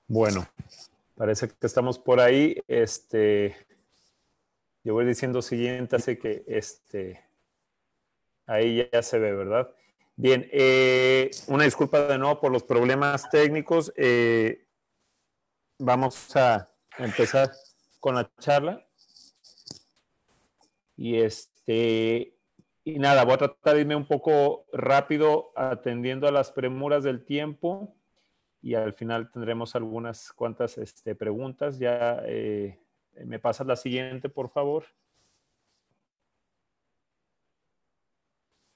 Bueno, parece que estamos por ahí. Yo voy diciendo siguiente, así que ahí ya se ve, ¿verdad? Bien, una disculpa de nuevo por los problemas técnicos. Vamos a empezar con la charla. Y y nada, voy a tratar de irme un poco rápido atendiendo a las premuras del tiempo. Y al final tendremos algunas cuantas preguntas. Ya me pasas la siguiente, por favor.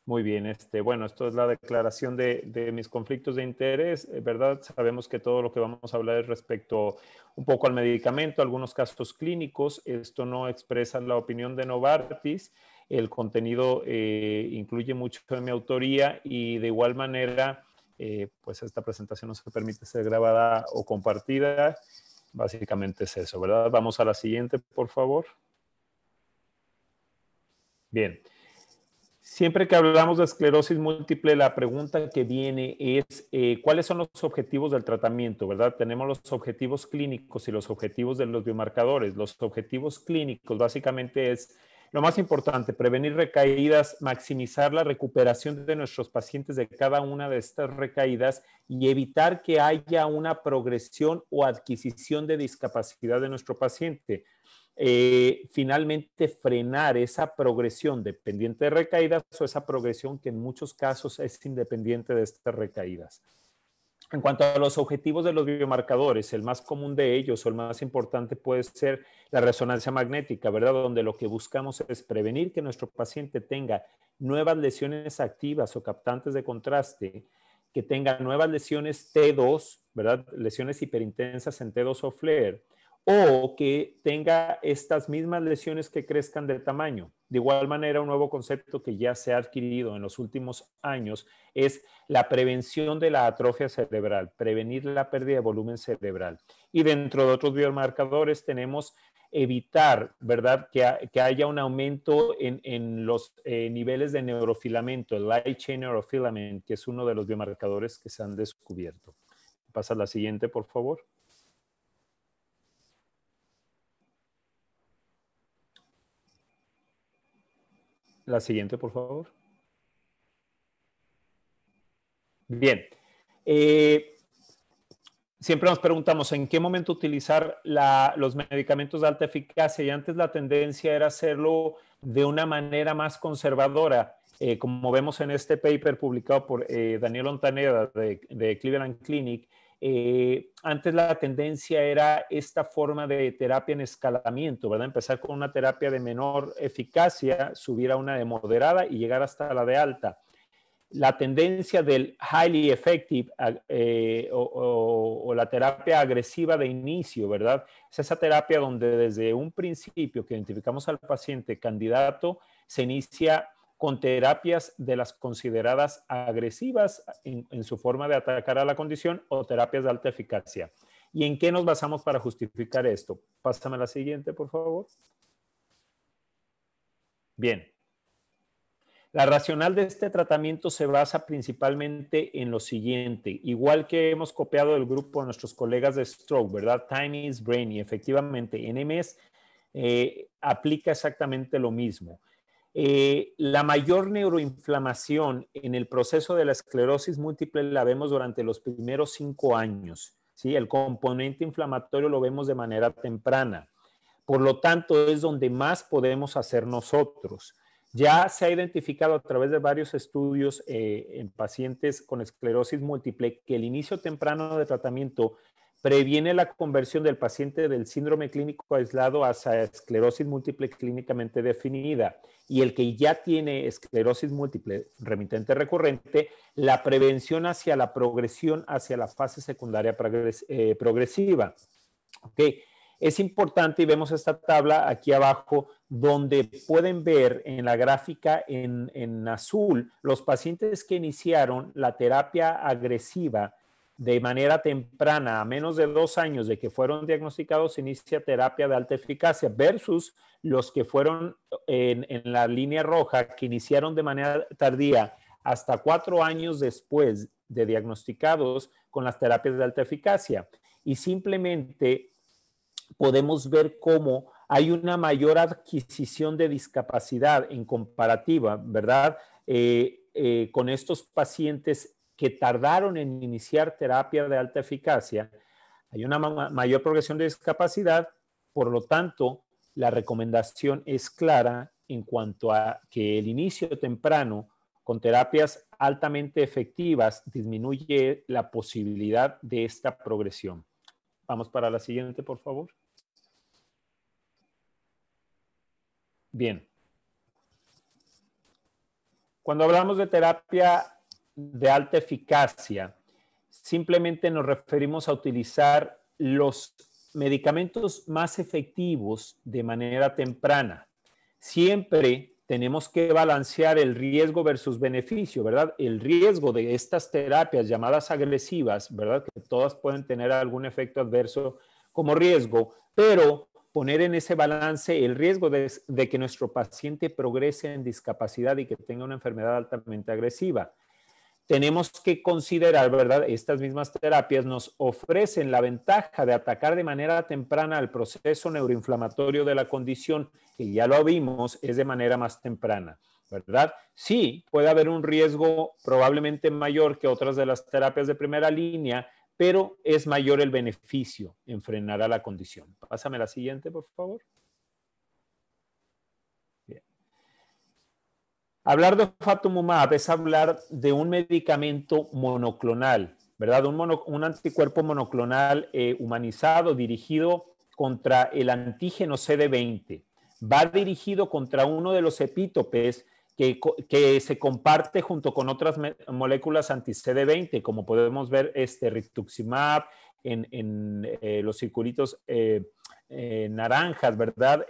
Muy bien, bueno, esto es la declaración de mis conflictos de interés, ¿verdad? Sabemos que todo lo que vamos a hablar es respecto un poco al medicamento, algunos casos clínicos. Esto no expresa la opinión de Novartis. El contenido incluye mucho de mi autoría y de igual manera, pues esta presentación no se permite ser grabada o compartida. Básicamente es eso, ¿verdad? Vamos a la siguiente, por favor. Bien. Siempre que hablamos de esclerosis múltiple, la pregunta que viene es, ¿cuáles son los objetivos del tratamiento? ¿Verdad? Tenemos los objetivos clínicos y los objetivos de los biomarcadores. Los objetivos clínicos básicamente es lo más importante, prevenir recaídas, maximizar la recuperación de nuestros pacientes de cada una de estas recaídas y evitar que haya una progresión o adquisición de discapacidad de nuestro paciente. Finalmente frenar esa progresión dependiente de recaídas o esa progresión que en muchos casos es independiente de estas recaídas. En cuanto a los objetivos de los biomarcadores, el más común de ellos o el más importante puede ser la resonancia magnética, ¿verdad? Donde lo que buscamos es prevenir que nuestro paciente tenga nuevas lesiones activas o captantes de contraste, que tenga nuevas lesiones T2, ¿verdad? Lesiones hiperintensas en T2 o FLAIR, o que tenga estas mismas lesiones que crezcan de tamaño. De igual manera, un nuevo concepto que ya se ha adquirido en los últimos años es la prevención de la atrofia cerebral, prevenir la pérdida de volumen cerebral. Y dentro de otros biomarcadores tenemos evitar, ¿verdad?, que haya un aumento en los niveles de neurofilamento, el light chain neurofilament, que es uno de los biomarcadores que se han descubierto. Pasa la siguiente, por favor. La siguiente, por favor. Bien. Siempre nos preguntamos en qué momento utilizar los medicamentos de alta eficacia y antes la tendencia era hacerlo de una manera más conservadora, como vemos en este paper publicado por Daniel Ontaneda de Cleveland Clinic. Antes la tendencia era esta forma de terapia en escalamiento, ¿verdad? Empezar con una terapia de menor eficacia, subir a una de moderada y llegar hasta la de alta. La tendencia del highly effective o la terapia agresiva de inicio, ¿verdad? Es esa terapia donde desde un principio que identificamos al paciente candidato, se inicia con terapias de las consideradas agresivas en su forma de atacar a la condición o terapias de alta eficacia. ¿Y en qué nos basamos para justificar esto? Pásame la siguiente, por favor. Bien. La racional de este tratamiento se basa principalmente en lo siguiente, igual que hemos copiado del grupo de nuestros colegas de stroke, ¿verdad? Time is brain, y efectivamente en MS aplica exactamente lo mismo. La mayor neuroinflamación en el proceso de la esclerosis múltiple la vemos durante los primeros 5 años, ¿sí? El componente inflamatorio lo vemos de manera temprana. Por lo tanto, es donde más podemos hacer nosotros. Ya se ha identificado a través de varios estudios en pacientes con esclerosis múltiple que el inicio temprano de tratamiento previene la conversión del paciente del síndrome clínico aislado hacia esclerosis múltiple clínicamente definida. Y el que ya tiene esclerosis múltiple remitente recurrente, la prevención hacia la progresión hacia la fase secundaria progresiva. ¿Ok? Es importante y vemos esta tabla aquí abajo donde pueden ver en la gráfica en azul los pacientes que iniciaron la terapia agresiva de manera temprana, a menos de 2 años de que fueron diagnosticados, se inicia terapia de alta eficacia versus los que fueron en la línea roja que iniciaron de manera tardía hasta 4 años después de diagnosticados con las terapias de alta eficacia. y simplemente podemos ver cómo hay una mayor adquisición de discapacidad en comparativa, ¿verdad? Con estos pacientes que tardaron en iniciar terapia de alta eficacia, hay una mayor progresión de discapacidad, por lo tanto, la recomendación es clara en cuanto a que el inicio temprano con terapias altamente efectivas disminuye la posibilidad de esta progresión. Vamos para la siguiente, por favor. Bien. Cuando hablamos de terapia de alta eficacia, simplemente nos referimos a utilizar los medicamentos más efectivos de manera temprana. Siempre tenemos que balancear el riesgo versus beneficio, ¿verdad? El riesgo de estas terapias llamadas agresivas, ¿verdad? Que todas pueden tener algún efecto adverso como riesgo, pero poner en ese balance el riesgo de que nuestro paciente progrese en discapacidad y que tenga una enfermedad altamente agresiva. Tenemos que considerar, ¿verdad? Estas mismas terapias nos ofrecen la ventaja de atacar de manera temprana el proceso neuroinflamatorio de la condición, que ya lo vimos, es de manera más temprana, ¿verdad? Sí, puede haber un riesgo probablemente mayor que otras de las terapias de primera línea, pero es mayor el beneficio en frenar a la condición. Pásame la siguiente, por favor. Bien. Hablar de ofatumumab es hablar de un medicamento monoclonal, ¿verdad? Un anticuerpo monoclonal humanizado dirigido contra el antígeno CD20. Va dirigido contra uno de los epítopes que se comparte junto con otras moléculas anti-CD20, como podemos ver rituximab en los circulitos naranjas, ¿verdad?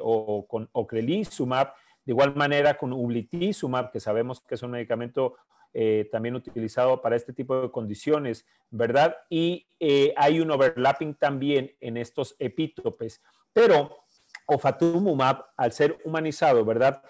O con ocrelizumab. De igual manera con ublituximab, que sabemos que es un medicamento también utilizado para este tipo de condiciones, ¿verdad? Y hay un overlapping también en estos epítopes. Pero ofatumumab, al ser humanizado, ¿verdad?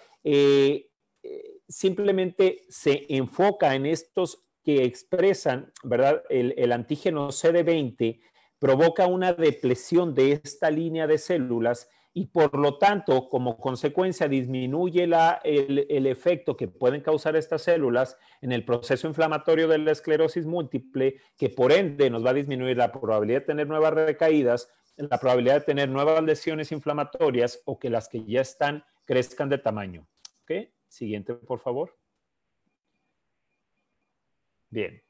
Simplemente se enfoca en estos que expresan, ¿verdad? El antígeno CD20 provoca una depresión de esta línea de células y por lo tanto, como consecuencia, disminuye el efecto que pueden causar estas células en el proceso inflamatorio de la esclerosis múltiple, que por ende nos va a disminuir la probabilidad de tener nuevas recaídas, la probabilidad de tener nuevas lesiones inflamatorias o que las que ya están crezcan de tamaño. ¿Ok? Siguiente, por favor. Bien.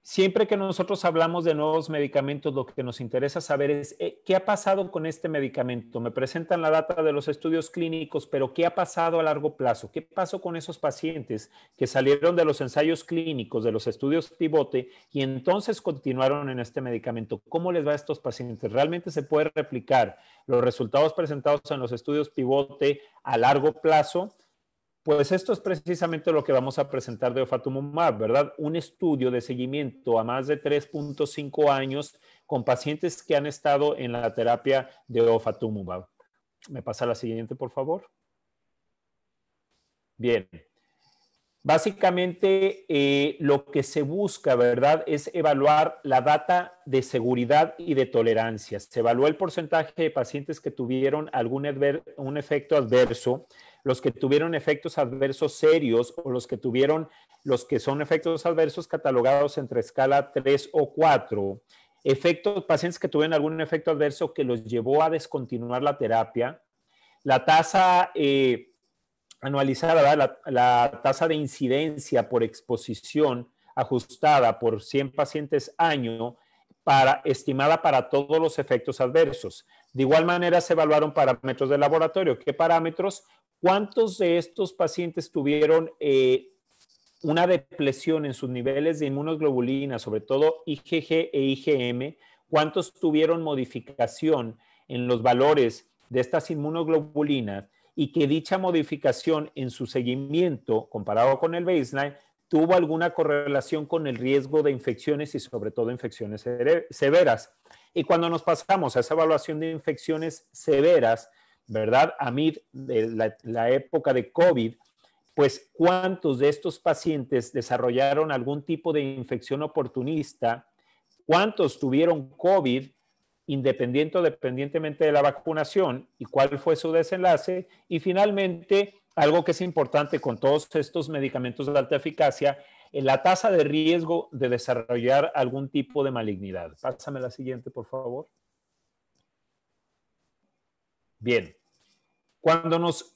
Siempre que nosotros hablamos de nuevos medicamentos, lo que nos interesa saber es qué ha pasado con este medicamento. Me presentan la data de los estudios clínicos, pero ¿qué ha pasado a largo plazo? ¿Qué pasó con esos pacientes que salieron de los ensayos clínicos, de los estudios pivote y entonces continuaron en este medicamento? ¿Cómo les va a estos pacientes? ¿Realmente se puede replicar los resultados presentados en los estudios pivote a largo plazo? Pues esto es precisamente lo que vamos a presentar de ofatumumab, ¿verdad? Un estudio de seguimiento a más de 3.5 años con pacientes que han estado en la terapia de ofatumumab. ¿Me pasa la siguiente, por favor? Bien. Básicamente, lo que se busca, ¿verdad?, es evaluar la data de seguridad y de tolerancia. Se evalúa el porcentaje de pacientes que tuvieron un efecto adverso, los que tuvieron efectos adversos serios o los que son efectos adversos catalogados entre escala 3 o 4. Pacientes que tuvieron algún efecto adverso que los llevó a descontinuar la terapia. La tasa anualizada, ¿verdad? La tasa de incidencia por exposición ajustada por 100 pacientes año estimada para todos los efectos adversos. De igual manera se evaluaron parámetros de laboratorio. ¿Qué parámetros? ¿Cuántos de estos pacientes tuvieron una depresión en sus niveles de inmunoglobulina, sobre todo IgG e IgM? ¿Cuántos tuvieron modificación en los valores de estas inmunoglobulinas? Y que dicha modificación en su seguimiento, comparado con el baseline, tuvo alguna correlación con el riesgo de infecciones y sobre todo infecciones severas. Y cuando nos pasamos a esa evaluación de infecciones severas, ¿verdad? A mid de la época de COVID, pues cuántos de estos pacientes desarrollaron algún tipo de infección oportunista cuántos tuvieron COVID independientemente de la vacunación y cuál fue su desenlace. Y finalmente, algo que es importante con todos estos medicamentos de alta eficacia, la tasa de riesgo de desarrollar algún tipo de malignidad. Pásame la siguiente, por favor. Bien, cuando nos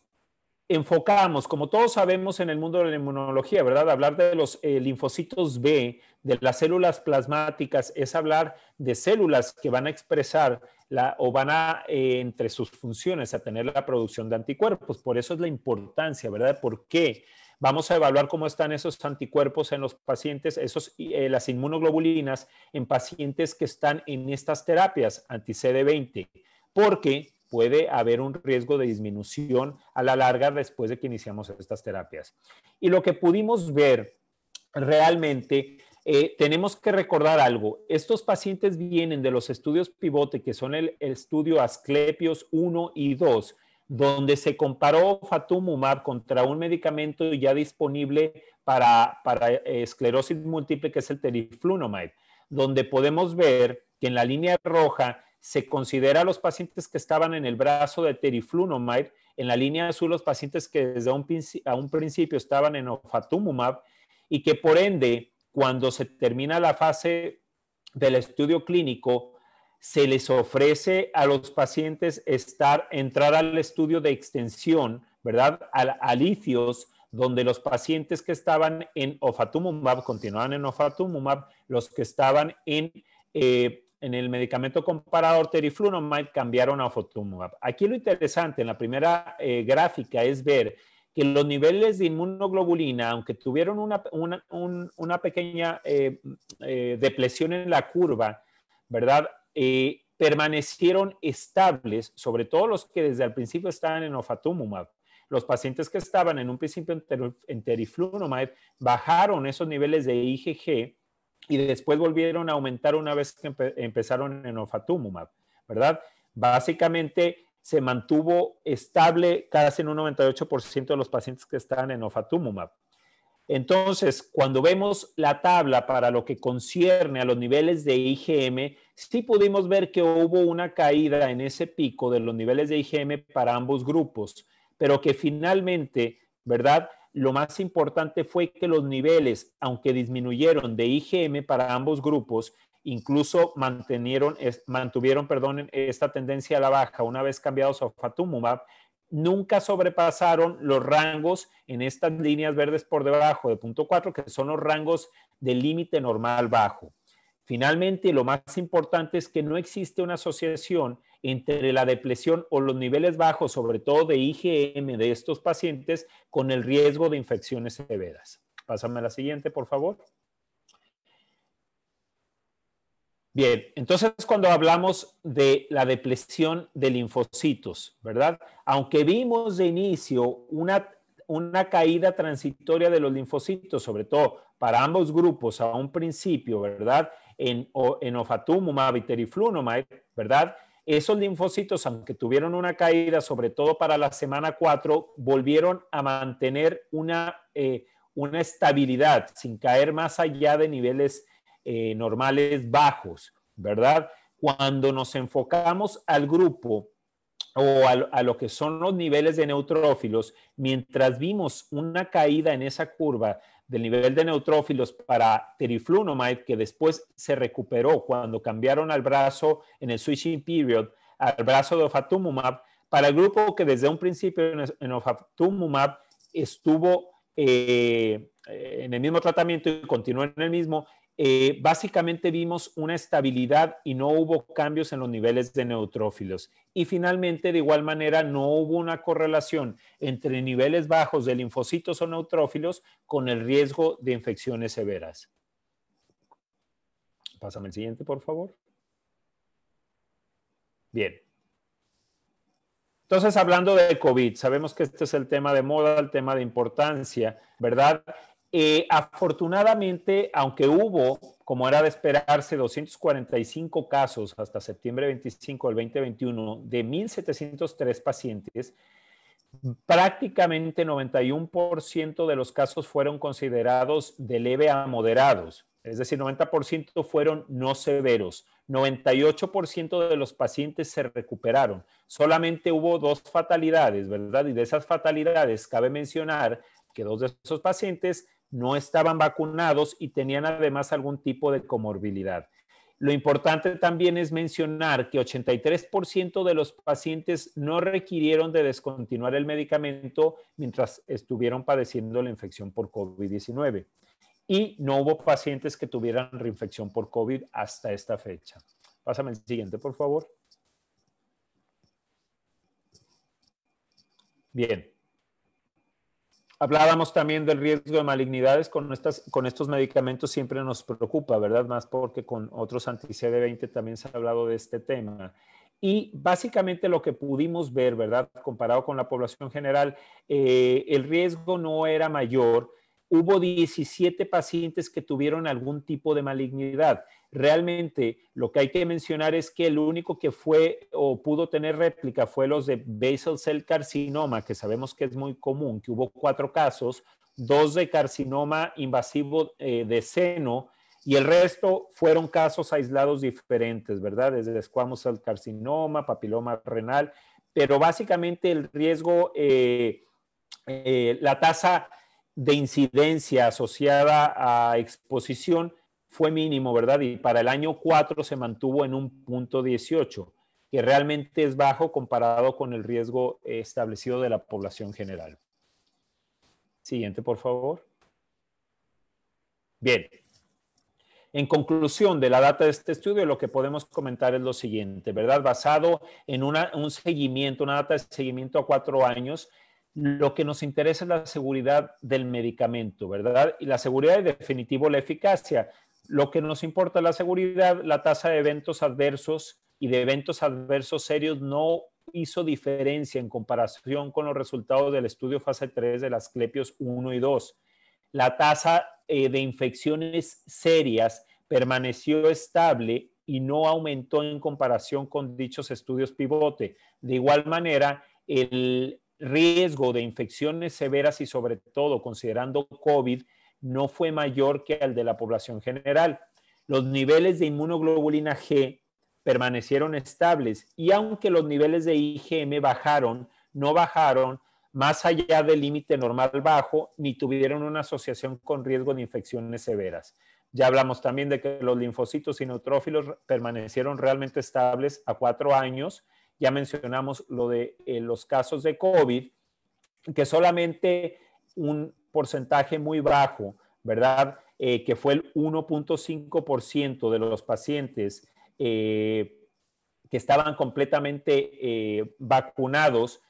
enfocamos, como todos sabemos en el mundo de la inmunología, ¿verdad? Hablar de los linfocitos B, de las células plasmáticas, es hablar de células que van a expresar o van a, entre sus funciones, a tener la producción de anticuerpos. Por eso es la importancia, ¿verdad? ¿Por qué? Vamos a evaluar cómo están esos anticuerpos en los pacientes, las inmunoglobulinas en pacientes que están en estas terapias anti-CD20, porque puede haber un riesgo de disminución a la larga después de que iniciamos estas terapias. Y lo que pudimos ver realmente, tenemos que recordar algo. Estos pacientes vienen de los estudios pivote, que son el estudio Asclepios 1 y 2, donde se comparó ofatumumab contra un medicamento ya disponible para esclerosis múltiple, que es el teriflunomide, donde podemos ver que en la línea roja se considera a los pacientes que estaban en el brazo de teriflunomide, en la línea azul los pacientes que desde un principio estaban en ofatumumab y que por ende, cuando se termina la fase del estudio clínico, se les ofrece a los pacientes entrar al estudio de extensión, ¿verdad? A litios, donde los pacientes que estaban en ofatumumab continuaban en ofatumumab, los que estaban en el medicamento comparador teriflunomide cambiaron a ofatumumab. Aquí lo interesante en la primera gráfica es ver que los niveles de inmunoglobulina, aunque tuvieron una pequeña depresión en la curva, ¿verdad? Permanecieron estables, sobre todo los que desde el principio estaban en ofatumumab. Los pacientes que estaban en un principio en teriflunomide bajaron esos niveles de IgG y después volvieron a aumentar una vez que empezaron en ofatumumab, ¿verdad? Básicamente se mantuvo estable casi en un 98% de los pacientes que estaban en ofatumumab. Entonces, cuando vemos la tabla para lo que concierne a los niveles de IgM, sí pudimos ver que hubo una caída en ese pico de los niveles de IgM para ambos grupos, pero que finalmente, ¿verdad? Lo más importante fue que los niveles, aunque disminuyeron de IgM para ambos grupos, incluso mantuvieron esta tendencia a la baja una vez cambiados a ofatumumab, nunca sobrepasaron los rangos en estas líneas verdes por debajo de 0.4, que son los rangos del límite normal bajo. Finalmente, lo más importante es que no existe una asociación entre la depresión o los niveles bajos, sobre todo de IgM de estos pacientes, con el riesgo de infecciones severas. Pásame a la siguiente, por favor. Bien, entonces cuando hablamos de la depresión de linfocitos, ¿verdad? Aunque vimos de inicio una caída transitoria de los linfocitos, sobre todo para ambos grupos a un principio, ¿verdad? En ofatumumab y teriflunomide, ¿verdad? Esos linfocitos, aunque tuvieron una caída, sobre todo para la semana 4, volvieron a mantener una estabilidad sin caer más allá de niveles normales bajos, ¿verdad? Cuando nos enfocamos al grupo o a lo que son los niveles de neutrófilos, mientras vimos una caída en esa curva del nivel de neutrófilos para teriflunomide, que después se recuperó cuando cambiaron al brazo en el switching period, al brazo de ofatumumab, para el grupo que desde un principio en ofatumumab estuvo en el mismo tratamiento y continuó en el mismo, básicamente vimos una estabilidad y no hubo cambios en los niveles de neutrófilos. Y finalmente, de igual manera, no hubo una correlación entre niveles bajos de linfocitos o neutrófilos con el riesgo de infecciones severas. Pásame el siguiente, por favor. Bien. Entonces, hablando de COVID, sabemos que este es el tema de moda, el tema de importancia, ¿verdad? Afortunadamente, aunque hubo, como era de esperarse, 245 casos hasta septiembre 25 del 2021 de 1,703 pacientes, prácticamente 91% de los casos fueron considerados de leve a moderados, Es decir, 90% fueron no severos. 98% de los pacientes se recuperaron. Solamente hubo 2 fatalidades, ¿verdad? Y de esas fatalidades cabe mencionar que 2 de esos pacientes no estaban vacunados y tenían además algún tipo de comorbilidad. Lo importante también es mencionar que 83% de los pacientes no requirieron de descontinuar el medicamento mientras estuvieron padeciendo la infección por COVID-19. Y no hubo pacientes que tuvieran reinfección por COVID hasta esta fecha. Pásame el siguiente, por favor. Bien. Hablábamos también del riesgo de malignidades con estos medicamentos, siempre nos preocupa, ¿verdad? Más porque con otros anti-CD20 también se ha hablado de este tema. Y básicamente lo que pudimos ver, ¿verdad? Comparado con la población general, el riesgo no era mayor. Hubo 17 pacientes que tuvieron algún tipo de malignidad. Realmente lo que hay que mencionar es que el único que fue o pudo tener réplica fue los de basal cell carcinoma, que sabemos que es muy común, que hubo 4 casos, 2 de carcinoma invasivo de seno, y el resto fueron casos aislados diferentes, ¿verdad? Desde squamous cell carcinoma, papiloma renal, pero básicamente el riesgo, la tasa de incidencia asociada a exposición fue mínimo, ¿verdad? Y para el año 4 se mantuvo en un punto 18, que realmente es bajo comparado con el riesgo establecido de la población general. Siguiente, por favor. Bien. En conclusión de la data de este estudio, lo que podemos comentar es lo siguiente, ¿verdad? Basado en un seguimiento, una data de seguimiento a 4 años, lo que nos interesa es la seguridad del medicamento, ¿verdad? Y la seguridad y definitivo la eficacia. Lo que nos importa es la seguridad, la tasa de eventos adversos y de eventos adversos serios no hizo diferencia en comparación con los resultados del estudio fase 3 de las Asclepios 1 y 2. La tasa de infecciones serias permaneció estable y no aumentó en comparación con dichos estudios pivote. De igual manera, el riesgo de infecciones severas y sobre todo considerando COVID no fue mayor que el de la población general. Los niveles de inmunoglobulina G permanecieron estables y aunque los niveles de IgM bajaron, no bajaron más allá del límite normal bajo ni tuvieron una asociación con riesgo de infecciones severas. Ya hablamos también de que los linfocitos y neutrófilos permanecieron realmente estables a 4 años. Ya mencionamos lo de los casos de COVID, que solamente un porcentaje muy bajo, ¿verdad? Que fue el 1.5% de los pacientes que estaban completamente vacunados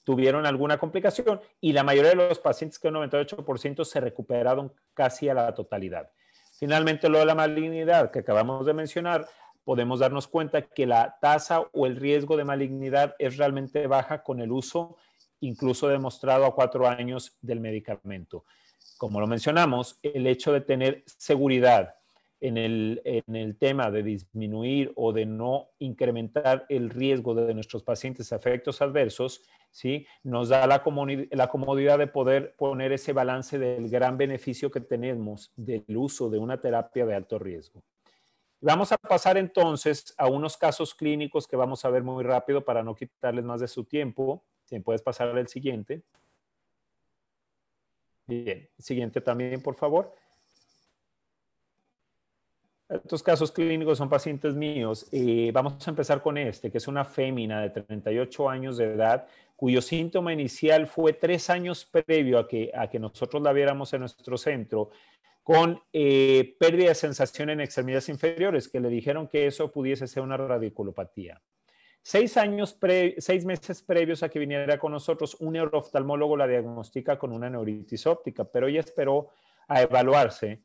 tuvieron alguna complicación y la mayoría de los pacientes, que un 98%, se recuperaron casi a la totalidad. Finalmente, lo de la malignidad que acabamos de mencionar, podemos darnos cuenta que la tasa o el riesgo de malignidad es realmente baja con el uso, incluso demostrado a 4 años del medicamento. Como lo mencionamos, el hecho de tener seguridad en el tema de disminuir o de no incrementar el riesgo de nuestros pacientes a efectos adversos, ¿sí? Nos da la comodidad de poder poner ese balance del gran beneficio que tenemos del uso de una terapia de alto riesgo. Vamos a pasar entonces a unos casos clínicos que vamos a ver muy rápido para no quitarles más de su tiempo. Si me puedes pasar el siguiente. Bien, siguiente también, por favor. Estos casos clínicos son pacientes míos. Vamos a empezar con este, que es una fémina de 38 años de edad, cuyo síntoma inicial fue 3 años previo a que nosotros la viéramos en nuestro centro, con pérdida de sensación en extremidades inferiores, que le dijeron que eso pudiese ser una radiculopatía. 6 meses previos a que viniera con nosotros, un neurooftalmólogo la diagnostica con una neuritis óptica, pero ella esperó a evaluarse.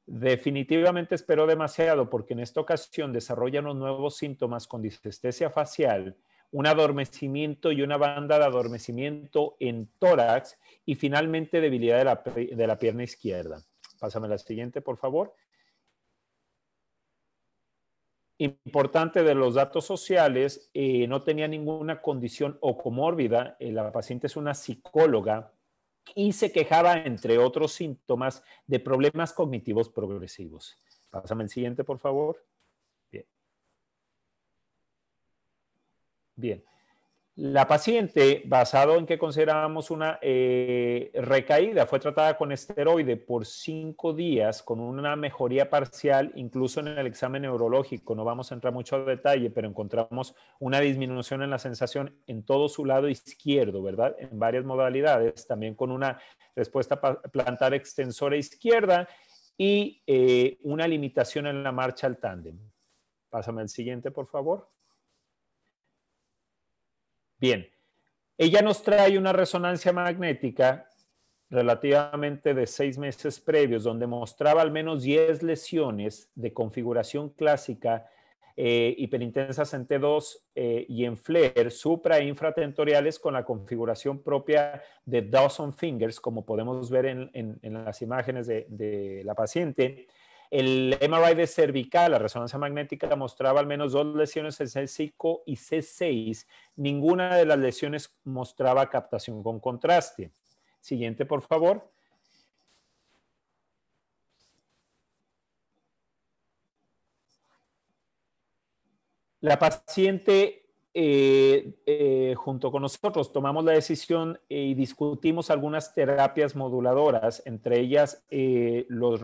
Definitivamente esperó demasiado porque en esta ocasión desarrolla unos nuevos síntomas con disestesia facial, un adormecimiento y una banda de adormecimiento en tórax y finalmente debilidad de la pierna izquierda. Pásame la siguiente, por favor. Importante de los datos sociales, no tenía ninguna condición o comórbida. La paciente es una psicóloga y se quejaba, entre otros síntomas, de problemas cognitivos progresivos. Pásame el siguiente, por favor. Bien. Bien. La paciente, basado en que considerábamos una recaída, fue tratada con esteroide por 5 días con una mejoría parcial, incluso en el examen neurológico. No vamos a entrar mucho a detalle, pero encontramos una disminución en la sensación en todo su lado izquierdo, ¿verdad? En varias modalidades, también con una respuesta plantar extensora izquierda y una limitación en la marcha al tándem. Pásame el siguiente, por favor. Bien. Ella nos trae una resonancia magnética relativamente de 6 meses previos, donde mostraba al menos 10 lesiones de configuración clásica hiperintensas en T2 y en FLAIR, supra e infratentoriales con la configuración propia de Dawson Fingers, como podemos ver en las imágenes de la paciente. El MRI de cervical, la resonancia magnética, mostraba al menos 2 lesiones en C5 y C6. Ninguna de las lesiones mostraba captación con contraste. Siguiente, por favor. La paciente, junto con nosotros, tomamos la decisión y discutimos algunas terapias moduladoras, entre ellas los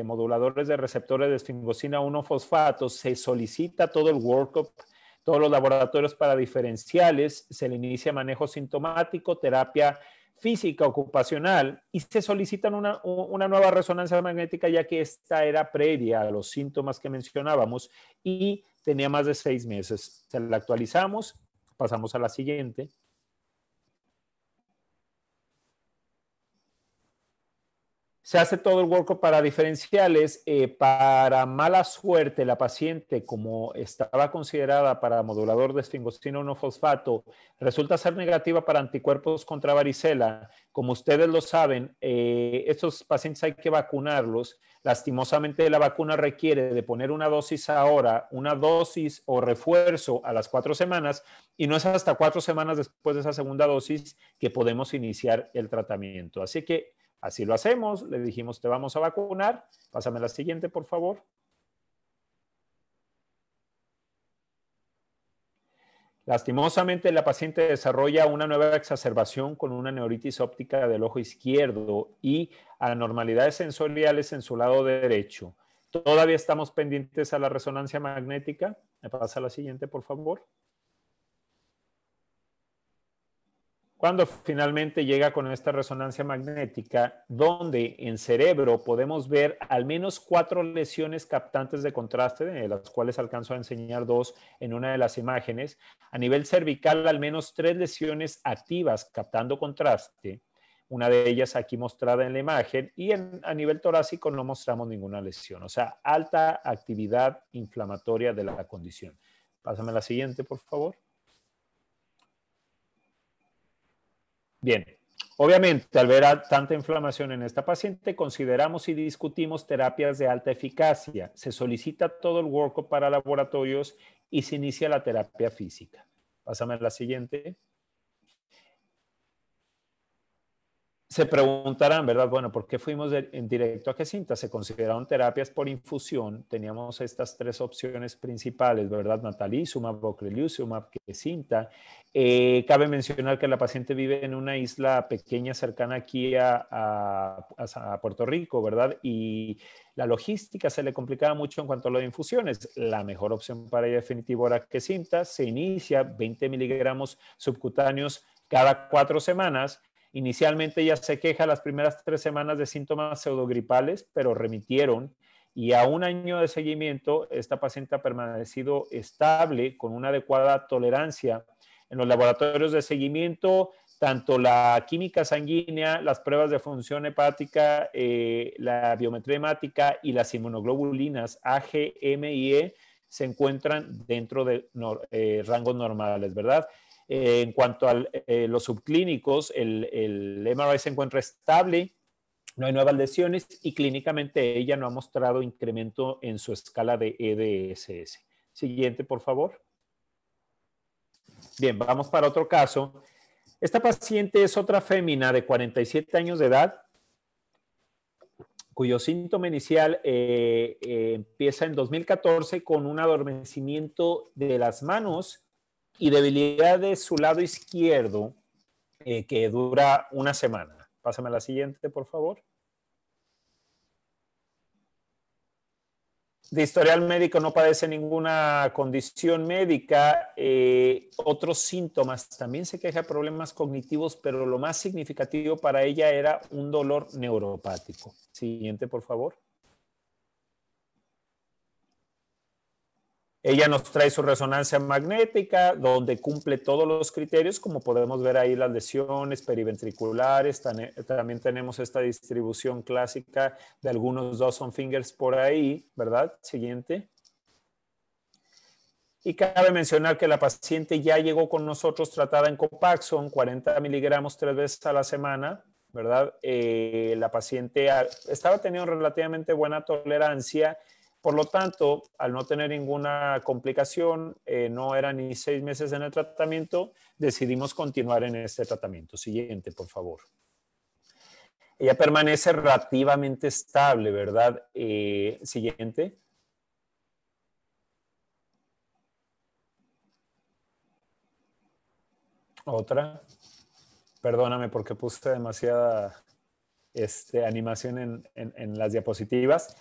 moduladores de receptores de esfingosina 1-fosfato. Se solicita todo el workup, todos los laboratorios para diferenciales, se le inicia manejo sintomático, terapia física ocupacional y se solicitan una nueva resonancia magnética, ya que esta era previa a los síntomas que mencionábamos y tenía más de 6 meses. Se la actualizamos, pasamos a la siguiente. Se hace todo el workup para diferenciales. Para mala suerte, la paciente, como estaba considerada para modulador de esfingosina 1-fosfato, resulta ser negativa para anticuerpos contra varicela. Como ustedes lo saben, estos pacientes hay que vacunarlos. Lastimosamente, la vacuna requiere de poner una dosis ahora, una dosis o refuerzo a las 4 semanas, y no es hasta 4 semanas después de esa segunda dosis que podemos iniciar el tratamiento. Así que así lo hacemos, le dijimos, te vamos a vacunar. Pásame la siguiente, por favor. Lastimosamente, la paciente desarrolla una nueva exacerbación con una neuritis óptica del ojo izquierdo y anormalidades sensoriales en su lado derecho. Todavía estamos pendientes a la resonancia magnética. Me pasa la siguiente, por favor. Cuando finalmente llega con esta resonancia magnética, donde en cerebro podemos ver al menos 4 lesiones captantes de contraste, de las cuales alcanzo a enseñar 2 en una de las imágenes. A nivel cervical, al menos 3 lesiones activas captando contraste, una de ellas aquí mostrada en la imagen, y a nivel torácico no mostramos ninguna lesión. O sea, alta actividad inflamatoria de la condición. Pásame la siguiente, por favor. Bien, obviamente al ver tanta inflamación en esta paciente, consideramos y discutimos terapias de alta eficacia. Se solicita todo el workup para laboratorios y se inicia la terapia física. Pásame a la siguiente. Se preguntarán, ¿verdad? Bueno, ¿por qué fuimos en directo a Kesimpta? Se consideraron terapias por infusión. Teníamos estas 3 opciones principales, ¿verdad? Natalizumab, ocrelizumab, Kesimpta. Cabe mencionar que la paciente vive en una isla pequeña cercana aquí a Puerto Rico, ¿verdad? Y la logística se le complicaba mucho en cuanto a lo de infusiones. La mejor opción para ella definitivo era Kesimpta. Se inicia 20 miligramos subcutáneos cada 4 semanas. Inicialmente ella se queja las primeras 3 semanas de síntomas pseudogripales, pero remitieron y a 1 año de seguimiento esta paciente ha permanecido estable con una adecuada tolerancia. En los laboratorios de seguimiento, tanto la química sanguínea, las pruebas de función hepática, la biometría hemática y las inmunoglobulinas AG, M y E se encuentran dentro de rangos normales, ¿verdad? En cuanto a los subclínicos, el MRI se encuentra estable, no hay nuevas lesiones y clínicamente ella no ha mostrado incremento en su escala de EDSS. Siguiente, por favor. Bien, vamos para otro caso. Esta paciente es otra fémina de 47 años de edad, cuyo síntoma inicial empieza en 2014 con un adormecimiento de las manos y debilidad de su lado izquierdo que dura una semana. Pásame a la siguiente, por favor. De historial médico no padece ninguna condición médica. Otros síntomas, también se queja de problemas cognitivos, pero lo más significativo para ella era un dolor neuropático. Siguiente, por favor. Ella nos trae su resonancia magnética, donde cumple todos los criterios, como podemos ver ahí las lesiones periventriculares. También tenemos esta distribución clásica de algunos Dawson Fingers por ahí, ¿verdad? Siguiente. Y cabe mencionar que la paciente ya llegó con nosotros tratada en Copaxone, 40 miligramos 3 veces a la semana, ¿verdad? La paciente estaba teniendo relativamente buena tolerancia. Por lo tanto, al no tener ninguna complicación, no eran ni 6 meses en el tratamiento, decidimos continuar en este tratamiento. Siguiente, por favor. Ella permanece relativamente estable, ¿verdad? Siguiente. Otra. Perdóname porque puse demasiada animación en las diapositivas.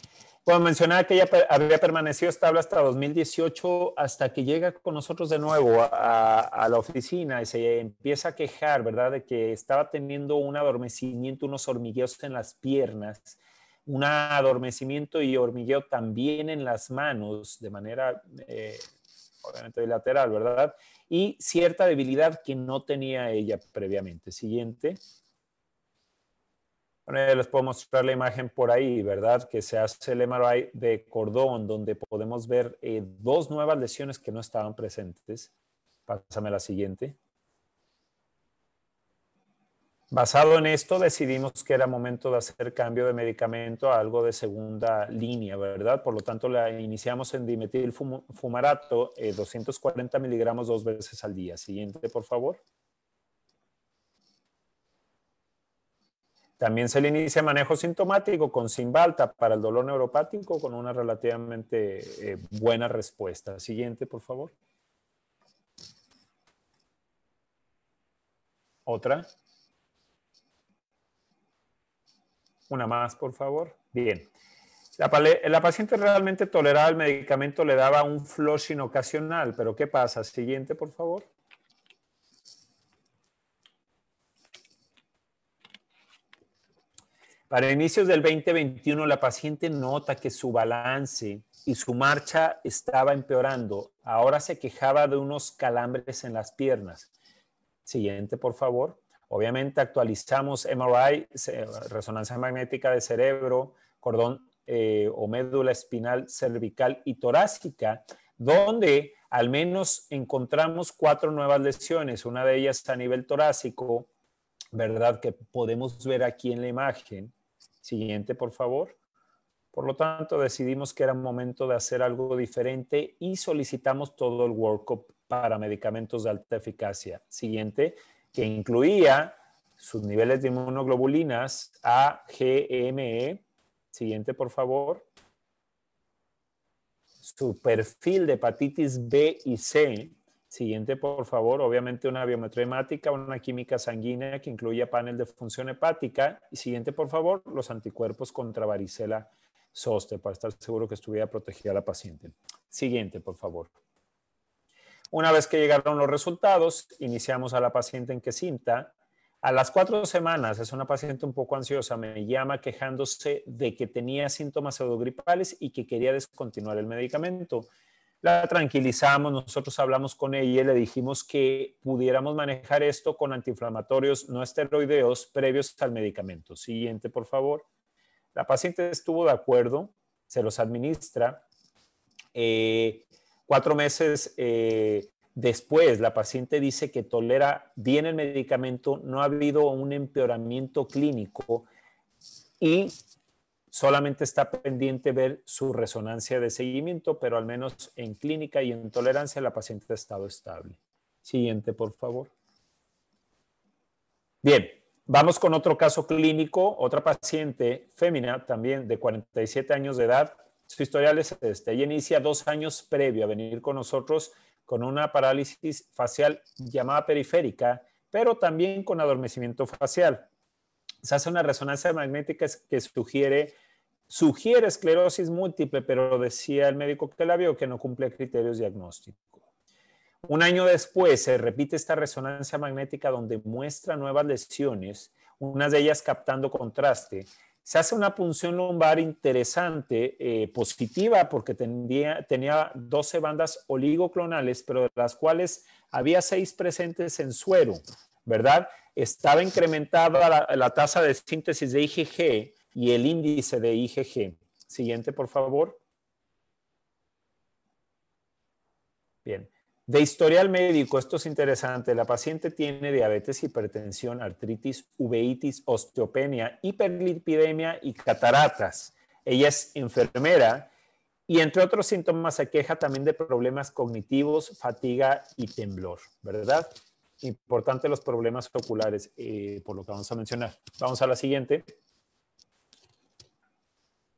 Bueno, mencionaba que ella había permanecido estable hasta 2018, hasta que llega con nosotros de nuevo a la oficina y se empieza a quejar, ¿verdad?, de que estaba teniendo un adormecimiento, unos hormigueos en las piernas, un adormecimiento y hormigueo también en las manos, de manera obviamente bilateral, ¿verdad? Y cierta debilidad que no tenía ella previamente. Siguiente. Bueno, ya les puedo mostrar la imagen por ahí, ¿verdad? Que se hace el MRI de cordón, donde podemos ver 2 nuevas lesiones que no estaban presentes. Pásame la siguiente. Basado en esto, decidimos que era momento de hacer cambio de medicamento a algo de segunda línea, ¿verdad? Por lo tanto, la iniciamos en dimetilfumarato, 240 miligramos 2 veces al día. Siguiente, por favor. También se le inicia manejo sintomático con Cymbalta para el dolor neuropático con una relativamente buena respuesta. Siguiente, por favor. Otra. Una más, por favor. Bien. La paciente realmente toleraba el medicamento, le daba un flushing ocasional, pero ¿qué pasa? Siguiente, por favor. Para inicios del 2021, la paciente nota que su balance y su marcha estaba empeorando. Ahora se quejaba de unos calambres en las piernas. Siguiente, por favor. Obviamente actualizamos MRI, resonancia magnética de cerebro, cordón o médula espinal cervical y torácica, donde al menos encontramos 4 nuevas lesiones, una de ellas a nivel torácico, ¿verdad? Que podemos ver aquí en la imagen. Siguiente, por favor. Por lo tanto, decidimos que era momento de hacer algo diferente y solicitamos todo el workup para medicamentos de alta eficacia. Siguiente, que incluía sus niveles de inmunoglobulinas A, G, M, E. Siguiente, por favor. Su perfil de hepatitis B y C. Siguiente, por favor. Obviamente una biometría hemática, una química sanguínea que incluya panel de función hepática. Y siguiente, por favor, los anticuerpos contra varicela zoster para estar seguro que estuviera protegida la paciente. Siguiente, por favor. Una vez que llegaron los resultados, iniciamos a la paciente en Quesinta. A las 4 semanas, es una paciente un poco ansiosa, me llama quejándose de que tenía síntomas pseudogripales y que quería descontinuar el medicamento. La tranquilizamos, nosotros hablamos con ella y le dijimos que pudiéramos manejar esto con antiinflamatorios no esteroideos previos al medicamento. Siguiente, por favor. La paciente estuvo de acuerdo, se los administra. 4 meses después, la paciente dice que tolera bien el medicamento, no ha habido un empeoramiento clínico y solamente está pendiente ver su resonancia de seguimiento, pero al menos en clínica y en tolerancia la paciente ha estado estable. Siguiente, por favor. Bien, vamos con otro caso clínico, otra paciente fémina también de 47 años de edad. Su historial es este. Ella inicia 2 años previo a venir con nosotros con una parálisis facial llamada periférica, pero también con adormecimiento facial. Se hace una resonancia magnética que sugiere esclerosis múltiple, pero decía el médico que la vio que no cumple criterios diagnósticos. Un año después se repite esta resonancia magnética donde muestra nuevas lesiones, unas de ellas captando contraste. Se hace una punción lumbar interesante, positiva, porque tenía 12 bandas oligoclonales, pero de las cuales había 6 presentes en suero, ¿verdad? Estaba incrementada la tasa de síntesis de IgG y el índice de IgG. Siguiente, por favor. Bien. De historial médico, esto es interesante. La paciente tiene diabetes, hipertensión, artritis, uveitis, osteopenia, hiperlipidemia y cataratas. Ella es enfermera y entre otros síntomas se queja también de problemas cognitivos, fatiga y temblor, ¿verdad? Importante los problemas oculares, por lo que vamos a mencionar. Vamos a la siguiente.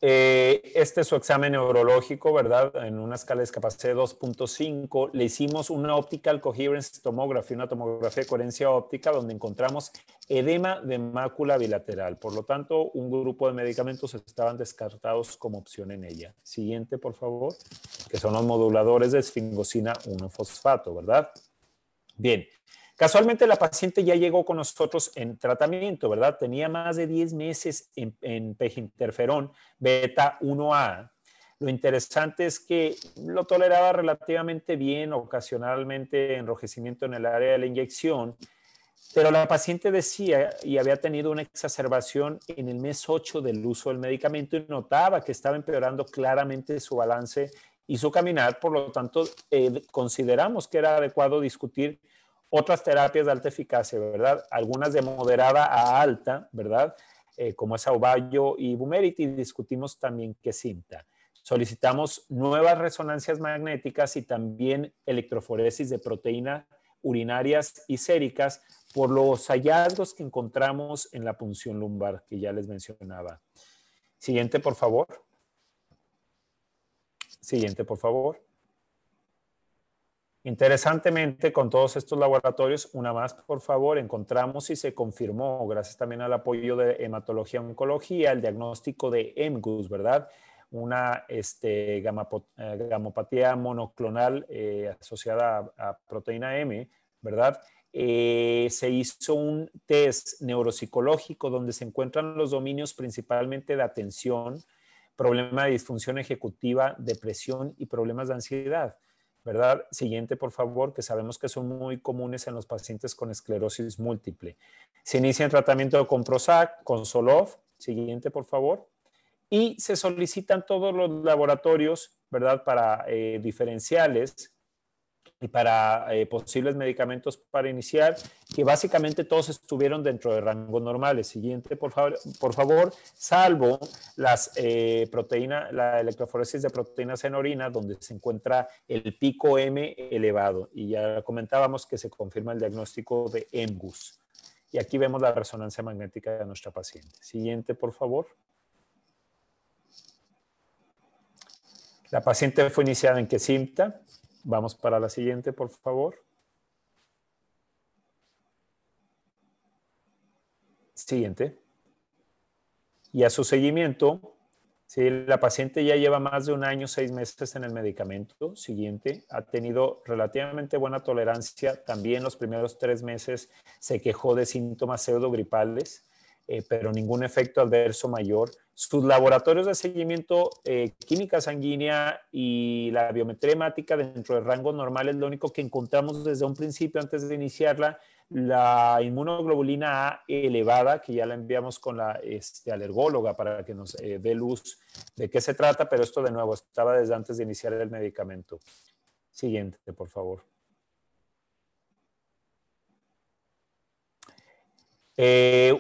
Este es su examen neurológico, ¿verdad? En una escala de discapacidad 2.5. Le hicimos una optical coherence tomography, una tomografía de coherencia óptica, donde encontramos edema de mácula bilateral. Por lo tanto, un grupo de medicamentos estaban descartados como opción en ella. Siguiente, por favor, que son los moduladores de esfingosina 1-fosfato, ¿verdad? Bien. Casualmente la paciente ya llegó con nosotros en tratamiento, ¿verdad? Tenía más de 10 meses en peginterferón beta 1A. Lo interesante es que lo toleraba relativamente bien, ocasionalmente enrojecimiento en el área de la inyección, pero la paciente decía y había tenido una exacerbación en el mes 8 del uso del medicamento y notaba que estaba empeorando claramente su balance y su caminar, por lo tanto, consideramos que era adecuado discutir otras terapias de alta eficacia, ¿verdad? Algunas de moderada a alta, ¿verdad? Como es Auvallo y Vumerity, discutimos también Kesimpta. Solicitamos nuevas resonancias magnéticas y también electroforesis de proteína urinarias y séricas por los hallazgos que encontramos en la punción lumbar que ya les mencionaba. Siguiente, por favor. Siguiente, por favor. Interesantemente, con todos estos laboratorios, una más, por favor, encontramos y se confirmó, gracias también al apoyo de hematología oncología, el diagnóstico de MGUS, ¿verdad? Una gamopatía monoclonal asociada a proteína M, ¿verdad? Se hizo un test neuropsicológico donde se encuentran los dominios principalmente de atención, problema de disfunción ejecutiva, depresión y problemas de ansiedad. ¿Verdad? Siguiente, por favor, que sabemos que son muy comunes en los pacientes con esclerosis múltiple. Se inicia el tratamiento con Prozac, con Zoloft. Siguiente, por favor. Y se solicitan todos los laboratorios, ¿verdad? Para diferenciales y para posibles medicamentos para iniciar, que básicamente todos estuvieron dentro de rangos normales. Siguiente, por favor, salvo las proteínas, la electroforesis de proteínas en orina, donde se encuentra el pico M elevado. Y ya comentábamos que se confirma el diagnóstico de MGUS. Y aquí vemos la resonancia magnética de nuestra paciente. Siguiente, por favor. La paciente fue iniciada en Kesimpta. Vamos para la siguiente, por favor. Siguiente. Y a su seguimiento, ¿sí? La paciente ya lleva más de 1 año, 6 meses en el medicamento. Siguiente. Ha tenido relativamente buena tolerancia. También los primeros 3 meses se quejó de síntomas pseudogripales, pero ningún efecto adverso mayor. Sus laboratorios de seguimiento, química sanguínea y la biometría hemática dentro de rangos normales, lo único que encontramos desde un principio antes de iniciarla, la inmunoglobulina A elevada, que ya la enviamos con la alergóloga para que nos dé luz de qué se trata, pero esto de nuevo estaba desde antes de iniciar el medicamento. Siguiente, por favor.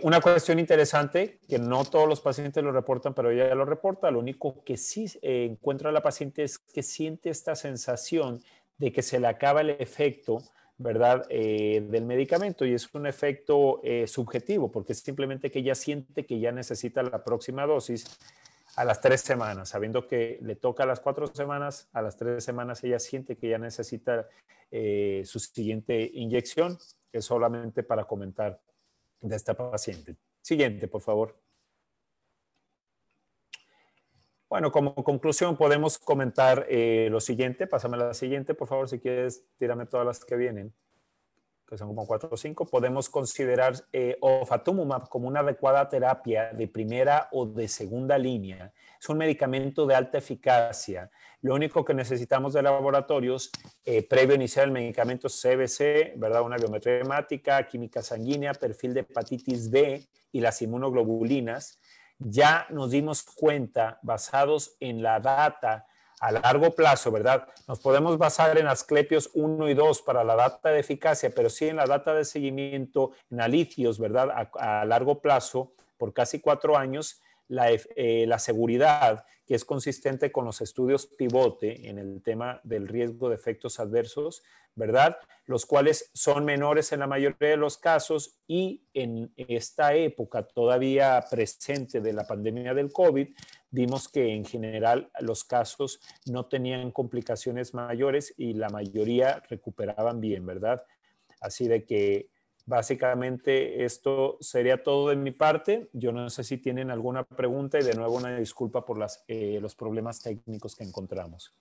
Una cuestión interesante, que no todos los pacientes lo reportan, pero ella lo reporta, lo único que sí encuentra la paciente es que siente esta sensación de que se le acaba el efecto ¿verdad? Del medicamento, y es un efecto subjetivo, porque es simplemente que ella siente que ya necesita la próxima dosis a las 3 semanas, sabiendo que le toca a las 4 semanas, a las 3 semanas ella siente que ya necesita su siguiente inyección. Es solamente para comentar de esta paciente. Siguiente, por favor. Bueno, como conclusión podemos comentar lo siguiente. Pásame la siguiente, por favor, si quieres, tírame todas las que vienen, que son como 4 o 5. Podemos considerar ofatumumab como una adecuada terapia de primera o de segunda línea. Es un medicamento de alta eficacia. Lo único que necesitamos de laboratorios previo a iniciar el medicamento es CBC, ¿verdad? Una biometría hemática, química sanguínea, perfil de hepatitis B y las inmunoglobulinas. Ya nos dimos cuenta, basados en la data a largo plazo, ¿verdad? Nos podemos basar en Asclepios 1 y 2 para la data de eficacia, pero sí en la data de seguimiento en alicios, ¿verdad? A largo plazo, por casi 4 años, la seguridad, que es consistente con los estudios pivote en el tema del riesgo de efectos adversos, ¿verdad? Los cuales son menores en la mayoría de los casos, y en esta época todavía presente de la pandemia del COVID, vimos que en general los casos no tenían complicaciones mayores y la mayoría recuperaban bien, ¿verdad? Así de que básicamente esto sería todo de mi parte. Yo no sé si tienen alguna pregunta, y de nuevo una disculpa por los problemas técnicos que encontramos.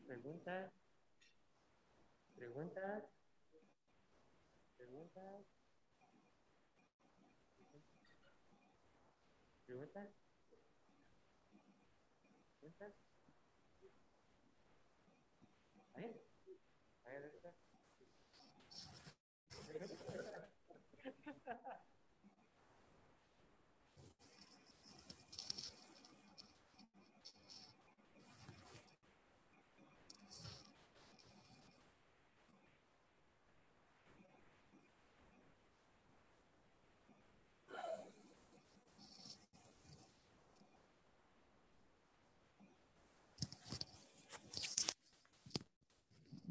Preguntas, preguntas, preguntas, preguntas, preguntas. A ver, ahorita.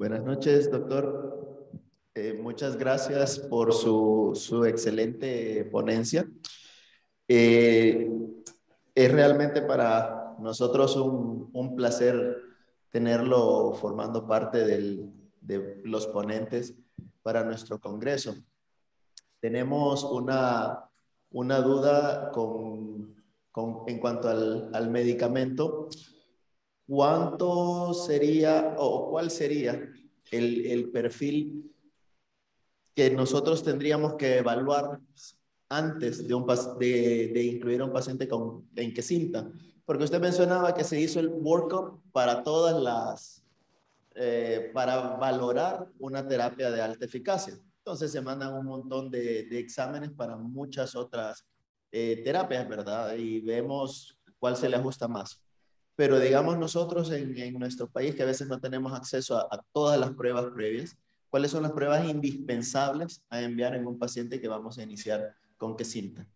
Buenas noches, doctor. Muchas gracias por su excelente ponencia. Es realmente para nosotros un placer tenerlo formando parte de los ponentes para nuestro congreso. Tenemos una duda en cuanto al medicamento. ¿Cuánto sería o cuál sería el perfil que nosotros tendríamos que evaluar antes de incluir a un paciente en Kesimpta? Porque usted mencionaba que se hizo el workup para para valorar una terapia de alta eficacia. Entonces se mandan un montón de exámenes para muchas otras terapias, ¿verdad? Y vemos cuál se le ajusta más. Pero digamos nosotros en nuestro país, que a veces no tenemos acceso a todas las pruebas previas, ¿cuáles son las pruebas indispensables a enviar en un paciente que vamos a iniciar con Kesimpta?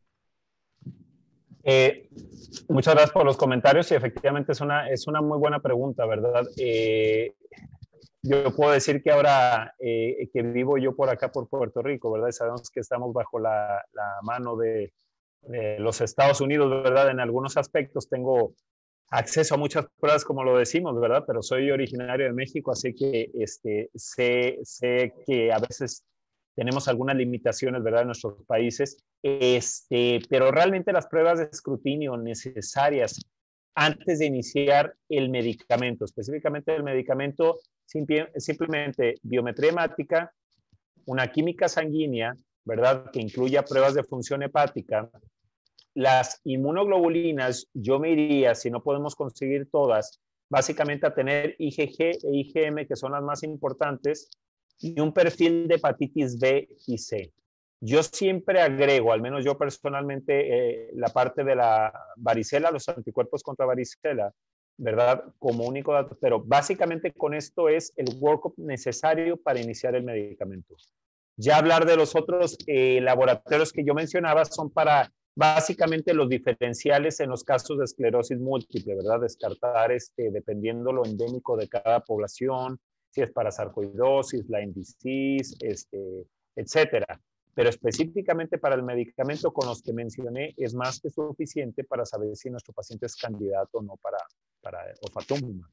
Muchas gracias por los comentarios, y efectivamente es una muy buena pregunta, ¿verdad? Yo puedo decir que ahora que vivo yo por acá, por Puerto Rico, ¿verdad? Y sabemos que estamos bajo la mano de los Estados Unidos, ¿verdad? En algunos aspectos tengo acceso a muchas pruebas, como lo decimos, ¿verdad? Pero soy originario de México, así que sé que a veces tenemos algunas limitaciones, ¿verdad? En nuestros países, pero realmente las pruebas de escrutinio necesarias antes de iniciar el medicamento, específicamente el medicamento, simplemente biometría hemática, una química sanguínea, ¿verdad? Que incluya pruebas de función hepática. Las inmunoglobulinas, yo me iría, si no podemos conseguir todas, básicamente a tener IgG e IgM, que son las más importantes, y un perfil de hepatitis B y C, Yo siempre agrego, al menos yo personalmente, la parte de la varicela, los anticuerpos contra varicela, ¿verdad? Como único dato, pero básicamente con esto es el workup necesario para iniciar el medicamento. Ya hablar de los otros laboratorios que yo mencionaba son para básicamente los diferenciales en los casos de esclerosis múltiple, ¿verdad? Descartar, dependiendo lo endémico de cada población, si es para sarcoidosis, Lyme disease, etcétera. Pero específicamente para el medicamento con los que mencioné es más que suficiente para saber si nuestro paciente es candidato o no para ofatumumab.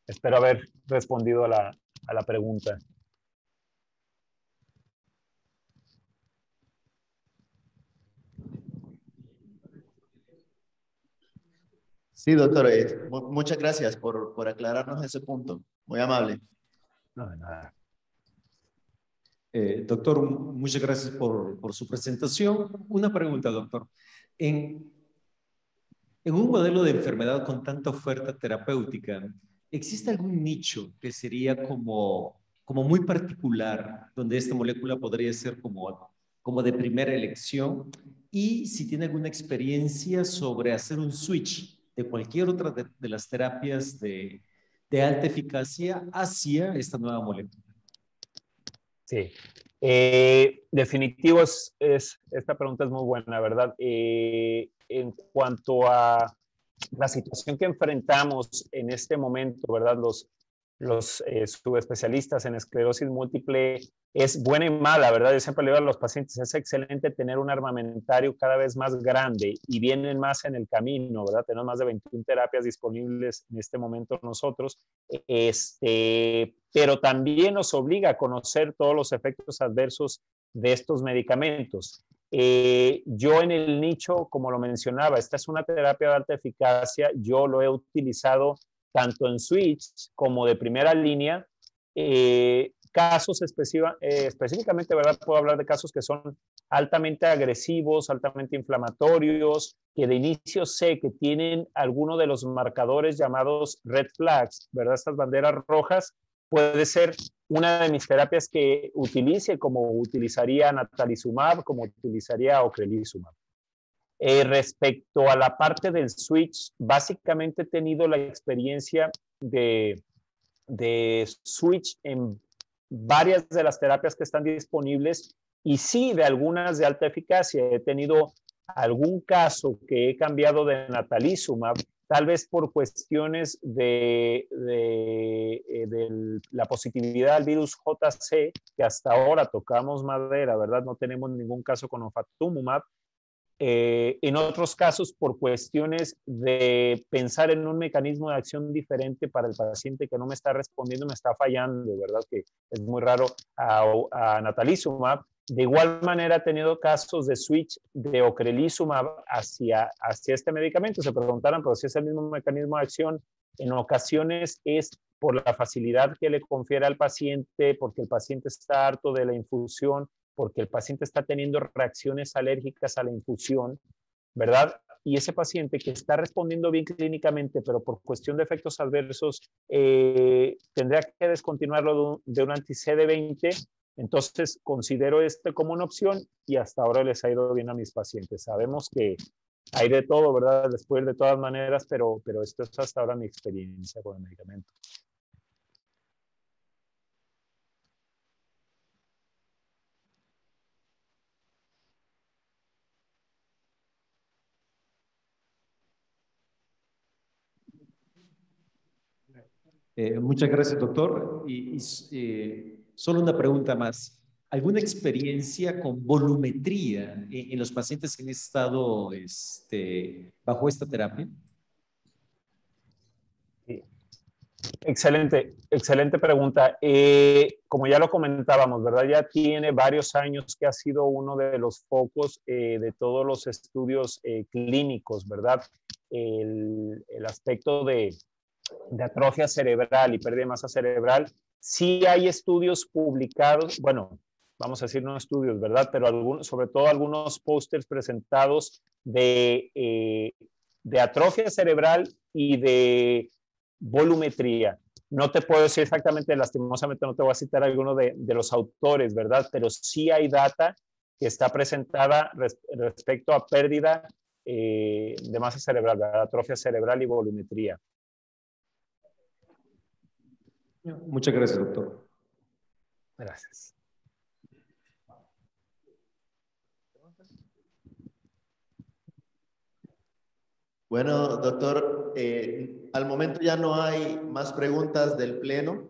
Espero haber respondido a la pregunta. Sí, doctor, muchas gracias por aclararnos ese punto. Muy amable. No, de nada. Doctor, muchas gracias por su presentación. Una pregunta, doctor. En un modelo de enfermedad con tanta oferta terapéutica, ¿existe algún nicho que sería como muy particular, donde esta molécula podría ser como de primera elección? Y si tiene alguna experiencia sobre hacer un switch de cualquier otra de las terapias de alta eficacia hacia esta nueva molécula. Sí. Definitivo esta pregunta es muy buena, ¿verdad? En cuanto a la situación que enfrentamos en este momento, ¿verdad? Los subespecialistas en esclerosis múltiple es buena y mala, ¿verdad? Yo siempre le digo a los pacientes, es excelente tener un armamentario cada vez más grande y vienen más en el camino, ¿verdad? Tenemos más de 21 terapias disponibles en este momento nosotros, pero también nos obliga a conocer todos los efectos adversos de estos medicamentos. Yo en el nicho, como lo mencionaba, esta es una terapia de alta eficacia, yo lo he utilizado tanto en switch como de primera línea. Casos específicamente, ¿verdad? Puedo hablar de casos que son altamente agresivos, altamente inflamatorios, que de inicio sé que tienen alguno de los marcadores llamados red flags, ¿verdad? Estas banderas rojas, puede ser una de mis terapias que utilice, como utilizaría natalizumab, como utilizaría ocrelizumab. Respecto a la parte del switch, básicamente he tenido la experiencia de switch en varias de las terapias que están disponibles y sí de algunas de alta eficacia. He tenido algún caso que he cambiado de natalizumab, tal vez por cuestiones de la positividad del virus JC, que hasta ahora tocamos madera, ¿verdad? No tenemos ningún caso con ofatumumab. En otros casos, por cuestiones de pensar en un mecanismo de acción diferente para el paciente que no me está respondiendo, me está fallando, ¿verdad? Que es muy raro a natalizumab. De igual manera, he tenido casos de switch de ocrelizumab hacia este medicamento. Se preguntaran, pero si es el mismo mecanismo de acción, en ocasiones es por la facilidad que le confiere al paciente, porque el paciente está harto de la infusión, porque el paciente está teniendo reacciones alérgicas a la infusión, ¿verdad? Y ese paciente que está respondiendo bien clínicamente, pero por cuestión de efectos adversos, tendría que descontinuarlo de un anti-CD20. Entonces, considero como una opción y hasta ahora les ha ido bien a mis pacientes. Sabemos que hay de todo, ¿verdad? Les puede ir de todas maneras, pero esto es hasta ahora mi experiencia con el medicamento. Muchas gracias, doctor. Solo una pregunta más. ¿Alguna experiencia con volumetría en los pacientes que han estado bajo esta terapia? Sí. Excelente pregunta. Como ya lo comentábamos, ¿verdad? Ya tiene varios años que ha sido uno de los focos de todos los estudios clínicos, ¿verdad? El aspecto de atrofia cerebral y pérdida de masa cerebral. Sí hay estudios publicados, bueno, vamos a decir no estudios, ¿verdad? Pero sobre todo algunos pósters presentados de atrofia cerebral y de volumetría. No te puedo decir exactamente, lastimosamente no te voy a citar alguno de los autores, ¿verdad? Pero sí hay data que está presentada respecto a pérdida de masa cerebral, ¿verdad? Atrofia cerebral y volumetría. Muchas gracias, doctor. Gracias. Bueno, doctor, al momento ya no hay más preguntas del Pleno.